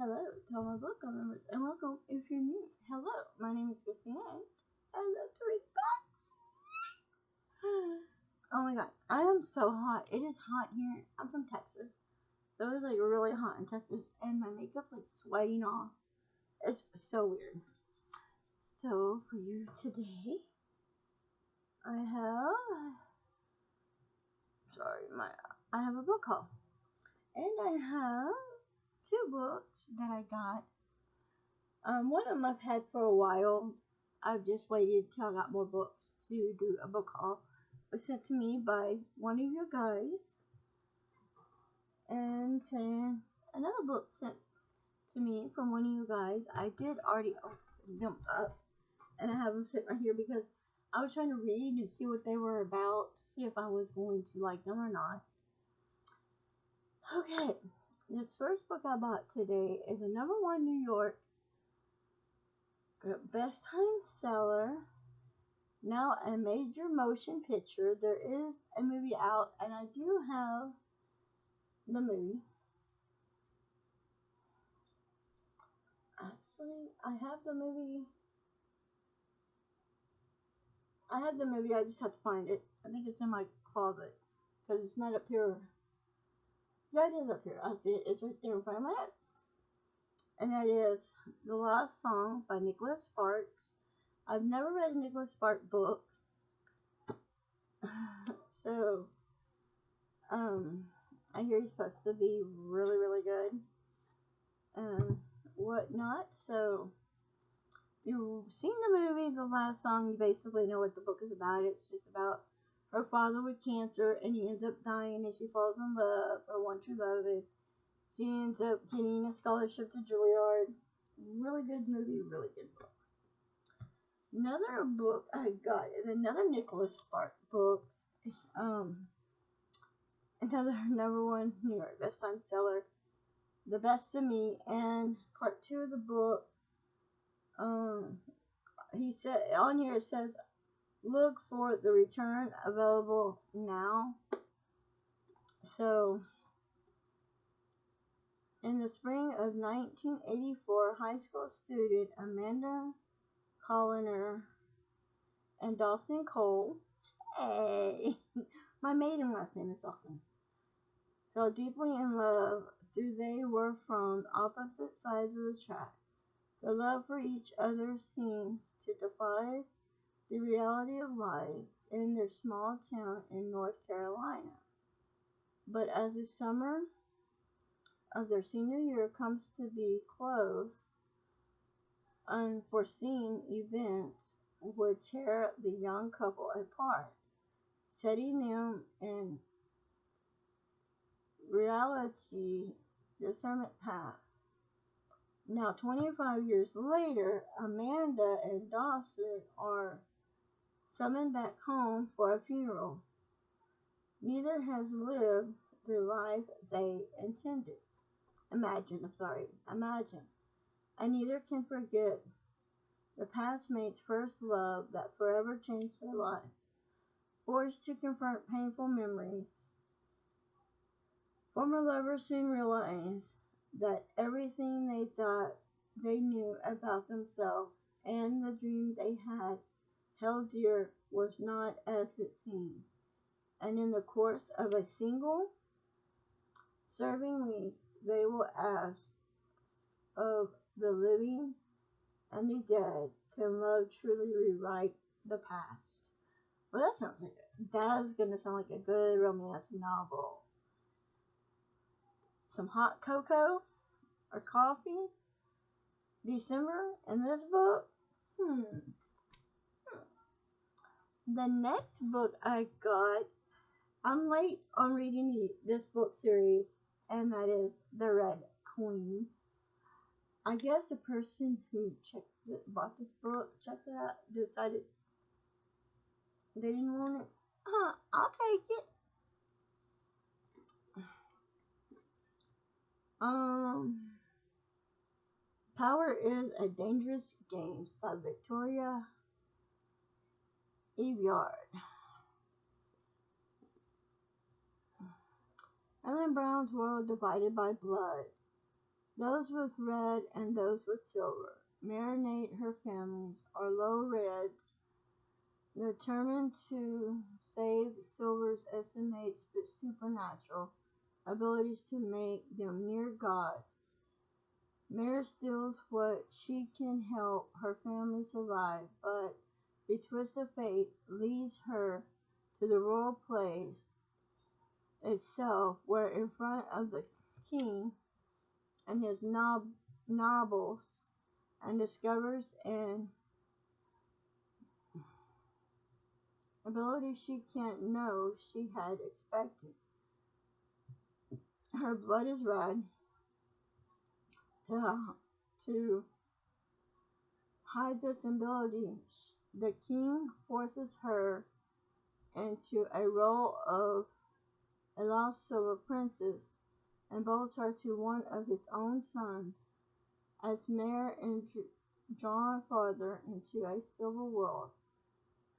Hello to all my book club members, and welcome if you're new. Hello, my name is Christina, and I love to read books. Oh my god, I am so hot. It is hot here. I'm from Texas, so it's like really hot in Texas, and my makeup's like sweating off. It's so weird. So for you today, I have a book haul, and I have two books that I got. One of them I've had for a while. I've just waited till I got more books to do a book haul. It was sent to me by one of you guys, and another book sent to me from one of you guys. I did already open them up, and I have them sitting right here because I was trying to read and see what they were about, see if I was going to like them or not. Okay, this first book I bought today is a #1 New York best time seller, now a major motion picture. There is a movie out, and I do have the movie. Actually, I have the movie. I just have to find it. I think it's in my closet because it's not up here. Yeah, it is up here. I see it. It's right there in front of my eyes. And that is The Last Song by Nicholas Sparks. I've never read a Nicholas Sparks book. So, I hear he's supposed to be really, really good. Whatnot. So, you've seen the movie, The Last Song. You basically know what the book is about. It's just about her father with cancer, and he ends up dying, and she falls in love, or one true love, and she ends up getting a scholarship to Juilliard. Really good movie, really good book. Another book I got is another Nicholas Sparks book. Another #1 New York best time seller, The Best of Me, and part 2 of the book. He said on here it says, look for the return, available now. So, in the spring of 1984, high school student Amanda Colliner and Dawson Cole, hey, my maiden last name is Dawson, fell deeply in love, though they were from opposite sides of the track. Their love for each other seems to defy the reality of life in their small town in North Carolina. But as the summer of their senior year comes to be close, unforeseen events would tear the young couple apart, setting them in reality discernment path. Now, 25 years later, Amanda and Dawson are summoned back home for a funeral. Neither has lived the life they intended. Imagine. And neither can forget the past mate's first love that forever changed their lives. Forced to confront painful memories, former lovers soon realize that everything they thought they knew about themselves and the dream they had held dear was not as it seems. And in the course of a single serving week, they will ask of the living and the dead, can love truly rewrite the past? Well, that's gonna sound like a good romance novel. Some hot cocoa or coffee, December, in this book. The next book I got, I'm late on reading this book series, and that is The Red Queen. I guess the person who bought this book, checked it out, decided they didn't want it. I'll take it. Power is a Dangerous Game by Victoria Aveyard. Ellen Brown's world divided by blood. those with red and those with silver. Marinate her families are low reds, determined to save Silver's estimates but supernatural abilities to make them near gods. Mare steals what she can help her family survive, but the twist of fate leads her to the royal place itself, where in front of the king and his nobles, and discovers an ability she can't know she had expected. Her blood is red. To hide this ability, the king forces her into a role of a lost silver princess and bolts her to one of his own sons. As Mare is drawn farther into a silver world,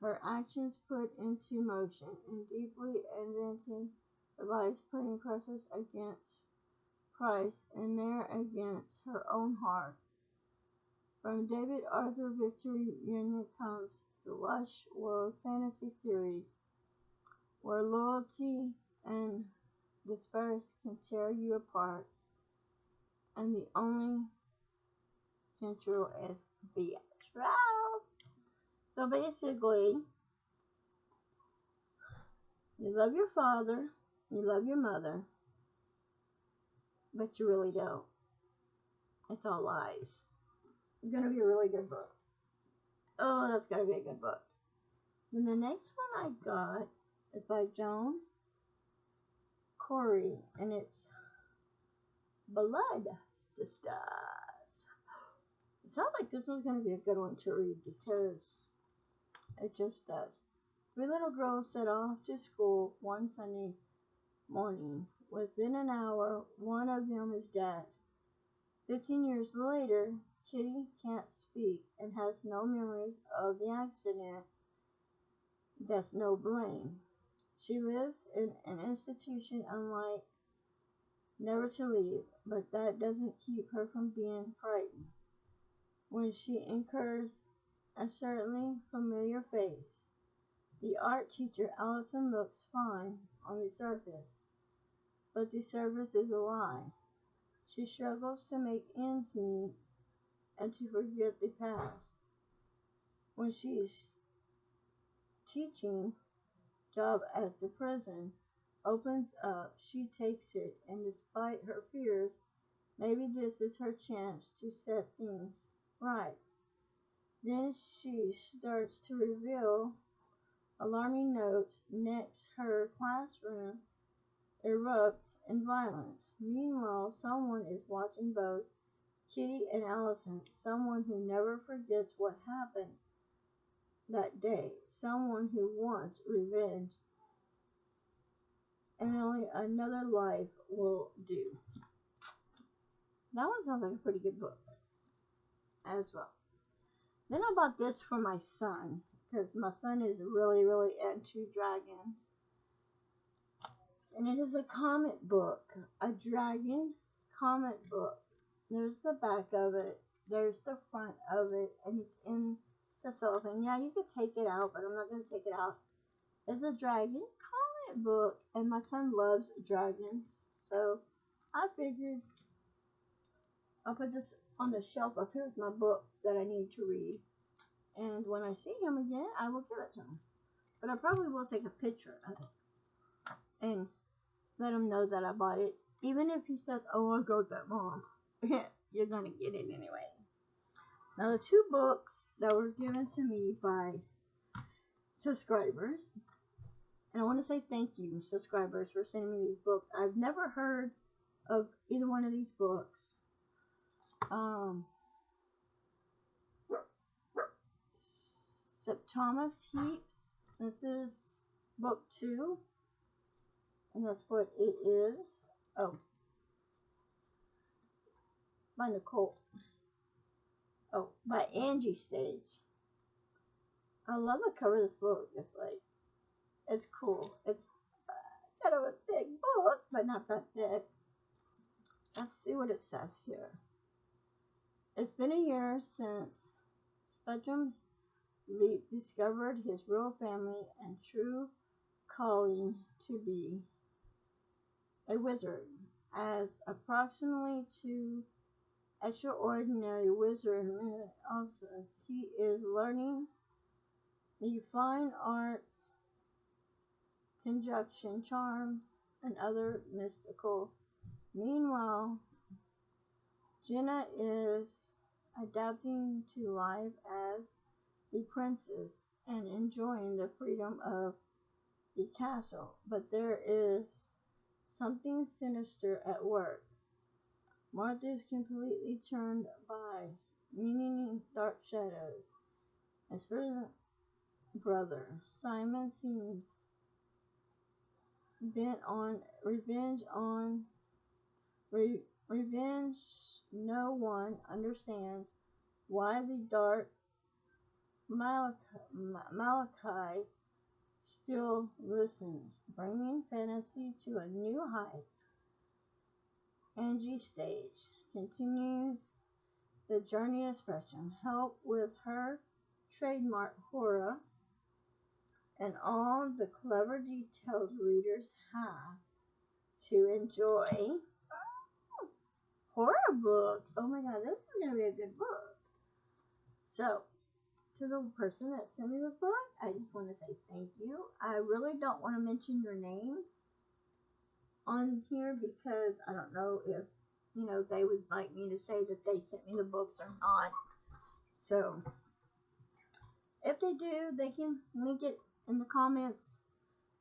her actions put into motion in deeply inventing device putting Precious against Price and Mare against her own heart. From David Arthur Victory Union comes the Lush World Fantasy Series, where loyalty and despair can tear you apart, and the only central is Beatrice. So basically, you love your father, you love your mother, but you really don't. It's all lies. It's going to be a really good book. Oh, that's going to be a good book. And the next one I got is by Joan Corey, and it's Blood Sisters. It sounds like this one's going to be a good one to read because it just does. Three little girls set off to school one Sunday morning. Within an hour, one of them is dead. 15 years later, Kitty can't speak and has no memories of the accident. That's no blame. She lives in an institution unlike never to leave, but that doesn't keep her from being frightened when she encounters a certainly familiar face. The art teacher Allison looks fine on the surface, but the surface is a lie. She struggles to make ends meet and to forget the past. When she's teaching job at the prison opens up, she takes it, and despite her fears, maybe this is her chance to set things right. Then she starts to reveal alarming notes. Next, her classroom erupts in violence. Meanwhile, someone is watching both Kitty and Allison, someone who never forgets what happened that day, someone who wants revenge, and only another life will do. That one sounds like a pretty good book as well. Then I bought this for my son, because my son is really, really into dragons. And it is a comic book, a dragon comic book. There's the back of it, there's the front of it, and it's in the cellophane. Yeah, you could take it out, but I'm not going to take it out. It's a dragon comic book, and my son loves dragons, so I figured I'll put this on the shelf up here with my books that I need to read, and when I see him again, I will give it to him. But I probably will take a picture of it and let him know that I bought it, even if he says, "Oh, I got that, Mom." You're gonna get it anyway. Now, the two books that were given to me by subscribers, and I want to say thank you, subscribers, for sending me these books. I've never heard of either one of these books. Thomas Heaps. This is book 2, and that's what it is. Oh, by Nicole. Oh, by Angie Stage. I love the cover of this book. It's cool. It's kind of a thick book, but not that thick. let's see what it says here. It's been a year since Spectrum Leap discovered his real family and true calling to be a wizard. As approximately two extraordinary wizard also, he is learning the fine arts, conjunction charms, and other mystical. Meanwhile, Jenna is adapting to life as the princess and enjoying the freedom of the castle, but there is something sinister at work. Martha is completely turned by meaning dark shadows. As for her brother, Simon seems bent on revenge. No one understands why the dark Malachi still listens, bringing fantasy to a new height. Angie Stage continues the journey of Spectrum, help with her trademark horror and all the clever details readers have to enjoy. Horror books. Oh my god, this is gonna be a good book. So, to the person that sent me this book, I just want to say thank you. I really don't want to mention your name on here because I don't know if they would like me to say that they sent me the books or not. So, if they do, they can link it in the comments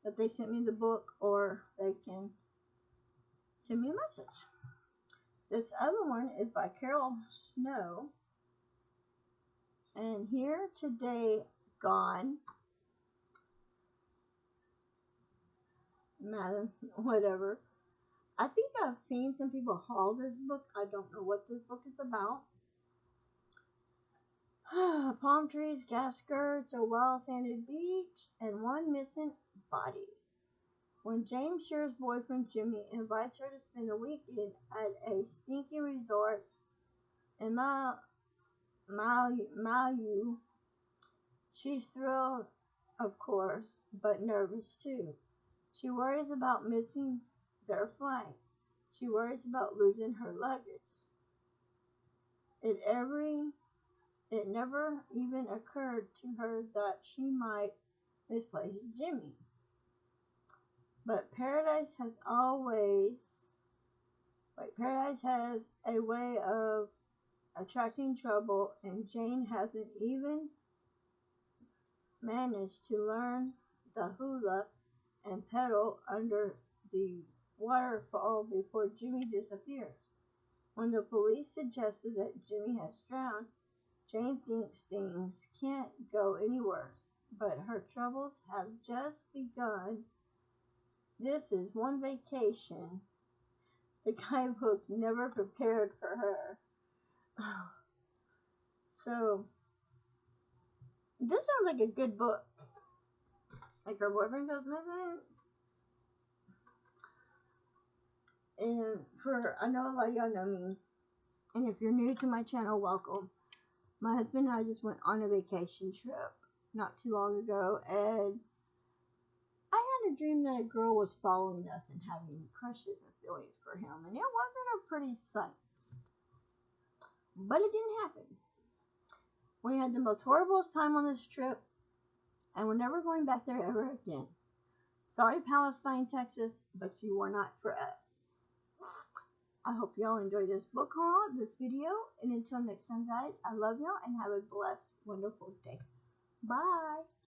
that they sent me the book, or they can send me a message. This other one is by Carol Snow. And Here Today Gone. Madam, whatever. I think I've seen some people haul this book. I don't know what this book is about. Palm trees, gas skirts, a well-sanded beach, and one missing body. When James Shear's boyfriend Jimmy invites her to spend the weekend at a stinky resort in Maui, she's thrilled, of course, but nervous too. She worries about missing their flight. She worries about losing her luggage. It never even occurred to her that she might misplace Jimmy. But Paradise has a way of attracting trouble, and Jane hasn't even managed to learn the hula and pedal under the waterfall before Jimmy disappears. When the police suggested that Jimmy has drowned, Jane thinks things can't go any worse, but her troubles have just begun. This is one vacation. The guidebook's never prepared for her. So, this sounds like a good book. Like her boyfriend goes missing. And I know a lot of y'all know me. And if you're new to my channel, welcome. My husband and I just went on a vacation trip not too long ago, and I had a dream that a girl was following us and having crushes and feelings for him, and it wasn't a pretty sight. But it didn't happen. We had the most horrible time on this trip, and we're never going back there ever again. Sorry, Palestine, Texas, but you are not for us. I hope y'all enjoyed this book haul, this video, and until next time, guys, I love y'all and have a blessed, wonderful day. Bye.